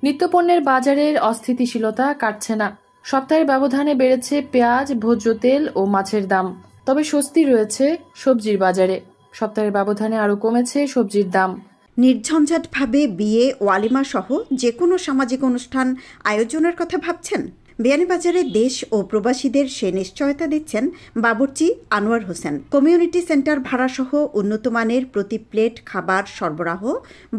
নিত্যপণ্যের বাজারের অস্থিতিশীলতা কাটছে না। সপ্তাহের ব্যবধানে বেড়েছে পেঁয়াজ, ভোজ্য তেল ও মাছের দাম। তবে স্বস্তি রয়েছে সবজির বাজারে। সপ্তাহের ব্যবধানে আরও কমেছে সবজির দাম। নির্ঝঞ্ঝাটভাবে বিয়ে, ওয়ালিমা সহ যে কোনো সামাজিক অনুষ্ঠান আয়োজনের কথা ভাবছেন? বিয়ানীবাজারে দেশ ও প্রবাসীদের সে নিশ্চয়তা দিচ্ছেন বাবুর্চি আনোয়ার হোসেন। কমিউনিটি সেন্টার ভাড়াসহ উন্নতমানের প্রতি প্লেট খাবার সরবরাহ,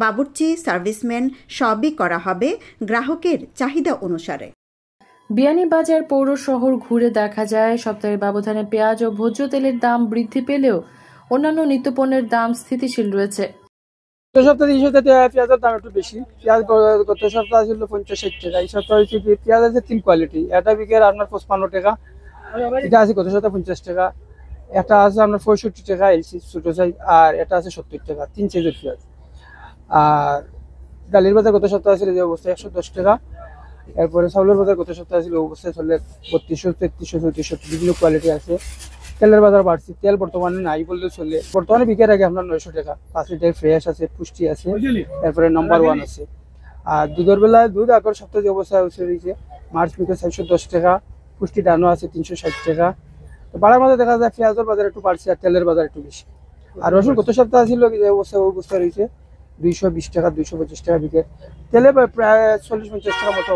বাবুর্চি, সার্ভিসম্যান সবই করা হবে গ্রাহকের চাহিদা অনুসারে। বিয়ানীবাজার পৌর শহর ঘুরে দেখা যায় সপ্তাহের ব্যবধানে পেঁয়াজ ও ভোজ্য তেলের দাম বৃদ্ধি পেলেও অন্যান্য নিত্যপণ্যের দাম স্থিতিশীল রয়েছে। গত সপ্তাহে পেঁয়াজের দাম একটু বেশি। পেঁয়াজ গত সপ্তাহে ছিল 50-60 টাকা। এই সপ্তাহে হচ্ছে কি পেঁয়াজ আছে 3 কোয়ালিটি। এটা বিকেল আপনার 55 টাকা, এটা আছে গত সপ্তাহে 50 টাকা, এটা আছে আপনার 65 টাকা এলসি ছোট সাইজ, আর এটা আছে 70 টাকা, 3 সাইজের পেঁয়াজ। আর ডালের বাজার গত সপ্তাহে ছিল যে অবস্থায় 110 টাকা। এরপরে চাউলের বাজার গত সপ্তাহে ছিল অবস্থায় চলে 3200, 3300, 3400, বিভিন্ন কোয়ালিটি আছে। তেলের বাজার বাড়ছে, তেল বর্তমানে নাই বললে চলে। বর্তমানে বিকের আগে আপনার 900 টাকা, 5 লিটার ফ্রেশ আছে, পুষ্টি আছে, এরপরে নাম্বার 1 আছে। আর দুধের বেলায় দুধ আগের সপ্তাহে যে অবস্থায় রয়েছে মার্চ মিকে 410 টাকা, পুষ্টি ডানো আছে 360 টাকা। তো বাড়ার মধ্যে দেখা যায় পেঁয়াজের বাজার একটু বাড়ছে আর তেলের বাজার একটু বেশি। আর রসুন গত সপ্তাহে ছিল যে অবস্থায় ওই অবস্থায় রয়েছে 220 টাকা, 225 টাকা বিকেট। তেলে প্রায় 40-50 টাকা মতো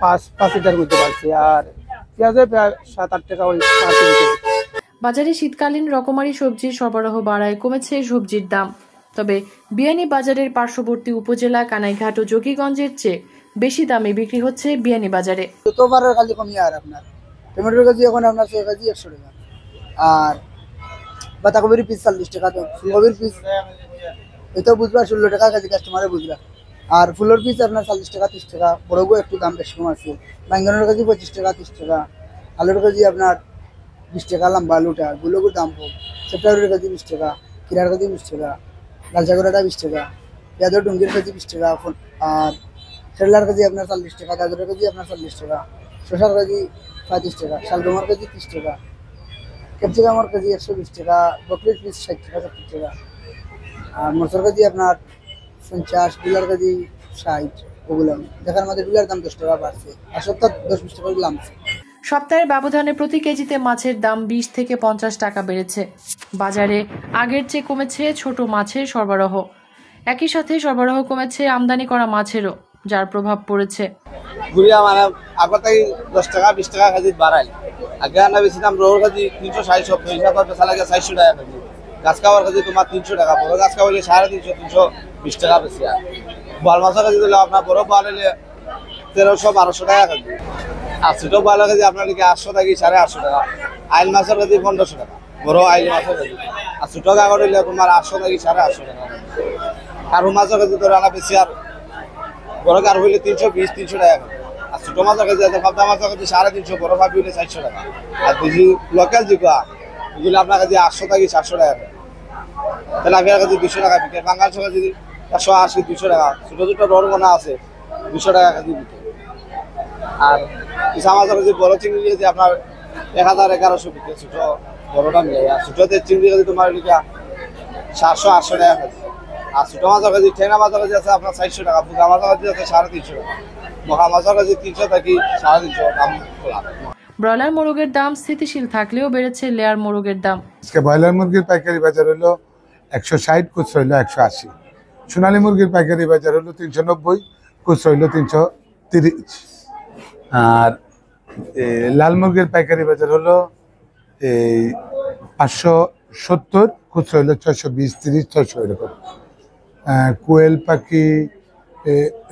5 লিটার মধ্যে বাড়ছে। আর পেঁয়াজে প্রায় 7-8 টাকা ওই বাজারে শীতকালীন রকমারি সবজির সরবরাহ বাড়ায় কমেছে সবজির দাম। তবে বিয়ানীবাজারের পার্শ্ববর্তী উপজেলা কানাইঘাট ও জকিগঞ্জের চেয়ে বেশি দামে বিক্রি হচ্ছে বিয়ানীবাজারে। গতবারের কাজে কমিয়ে আর আপনার টমেটোর কেজি এখন আপনার 6 কেজি 100 টাকা, আর বাঁধাকপির পিস 40 টাকা, ফুলকপির পিস এটাও বুঝবা 16 টাকা কেজি, কাস্টমারে বুঝবা। আর ফুলের পিস আপনার 40 টাকা 30 টাকা, বড়গো একটু দাম বেশি কম আছে। বাইঙ্গনের কেজি 25 টাকা 30 টাকা, আলুর কেজি আপনার 20 টাকা, লম্বা আলুটা গুলোগুলোর দাম কম। সেপ্টেম্বরের কেজি 20 টাকা, কিরার কেজি 20 টাকা, লালচাগড়াটা 20 টাকা, পেঁয়াজের ডুঙ্গির কেজি 20 টাকা, আর কেরলার কেজি আপনার 40 টাকা, গাজরের কেজি আপনার 40 টাকা, শসার কেজি 35 টাকা, শালগমের কেজি 30 টাকা, ক্যাপসিকামের কেজি 120 টাকা, বকরির পিস 60 টাকা 70 টাকা, আর মরচর কেজি আপনার 50, বিলার কেজি 60। ওগুলো দেখার মধ্যে বিলার দাম 10 টাকা বাড়ছে, আর সপ্তাহ 10-20 টাকা নামছে। সপ্তাহের ব্যবধানে প্রতি কেজিতে মাছের দাম 20 থেকে 50 টাকা বেড়েছে। বাজারে আগের চেয়ে কমেছে ছোট মাছের সরবরাহ। একই সাথে সরবরাহ কমেছে আমদানি করা মাছেরও, যার প্রভাব পড়েছে। গুড়িয়া মানে আগর থেকে 10 টাকা 20 টাকা কেজি বাড়াই। আগে আনা বেশি দাম রোর কেজি 360, সব হিসাব করে বেচা লাগে 400 টাকা কেজি। গাছ খাওয়ার কেজি তোমার 300 টাকা, বড় গাছ খাওয়াইলে 350, 320 টাকা বেশি। আর বল মাছের কেজি দিলে আপনার বড় বল হলে 1300-1200 টাকা কেজি। আর ছোট বল কেজি আপনার দিকে 800 থেকে 850 টাকা। আইল মাছের কেজি 1500 টাকা, বড় আইল মাছের কেজি। আর ছোট কাগর হলে তোমার 800 থেকে 850 টাকা। আর মাছের কেজি ধরে আনা বেশি, আর বড় কার হইলে 320-300 টাকা। আর ছোট মাছের কেজি আছে পাবদা মাছের কেজি 350, বড় ভাবি হইলে 400 টাকা। আর বেশি লোকাল যেগুলো এগুলো আপনার কাছে 800 থেকে 700 টাকা। তাহলে আপনার কাছে 200 টাকা বিকে। বাঙাল সকাল যদি 180-200 টাকা, ছোট ছোট বড় গোনা আছে 200 টাকা কেজি বিকে। আর ইসা মাছের কাছে বড় চিংড়ি যদি আপনার 1000-1100 বিকে, ছোট বড়টা মিলে। আর ছোটতে চিংড়ি কাছে তোমার লিখা 700-800 টাকা কেজি। আর ছোট মাছের কাছে ঠেঙা মাছের কাছে আছে আপনার 400 টাকা, পুজা মাছের কাছে আছে 350 টাকা, মহা মাছের কাছে 300 থেকে 350 দাম। ব্রয়লার মোরগের দাম স্থিতিশীল থাকলেও বেড়েছে লেয়ার মোরগের দাম। আজকে ব্রয়লার মুরগির পাইকারি বাজার হলো 160, খুচরা হলো 180। সোনালী মুরগির পাইকারি বাজার হলো 390, খুচরা হলো 330। আর লাল মুরগির পাইকারি বাজার হলো 570, খুচরা হলো 620, 30, 600 এরকম। কোয়েল পাখি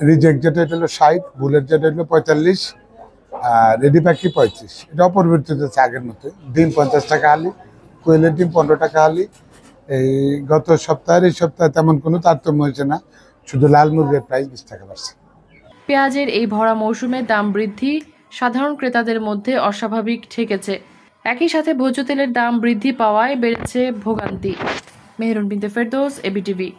রিজেক্ট যেটা এটা হলো 60, বুলেট যেটা হলো 45, আর রেডি পাখি 35। এটা অপরিবর্তিত আছে আগের মতো। ডিম 50 টাকা হালি, কোয়েলের ডিম 15 টাকা হালি। এই গত সপ্তাহের এই সপ্তাহে তেমন কোনো তারতম্য হয়েছে না, শুধু লাল মুরগির প্রাইস 20 টাকা বাড়ছে। পেঁয়াজের এই ভরা মৌসুমে দাম বৃদ্ধি সাধারণ ক্রেতাদের মধ্যে অস্বাভাবিক ঠেকেছে। একই সাথে ভোজ্য তেলের দাম বৃদ্ধি পাওয়ায় বেড়েছে ভোগান্তি। মেহেরুন বিনতে ফেরদৌস, এবিটিভি।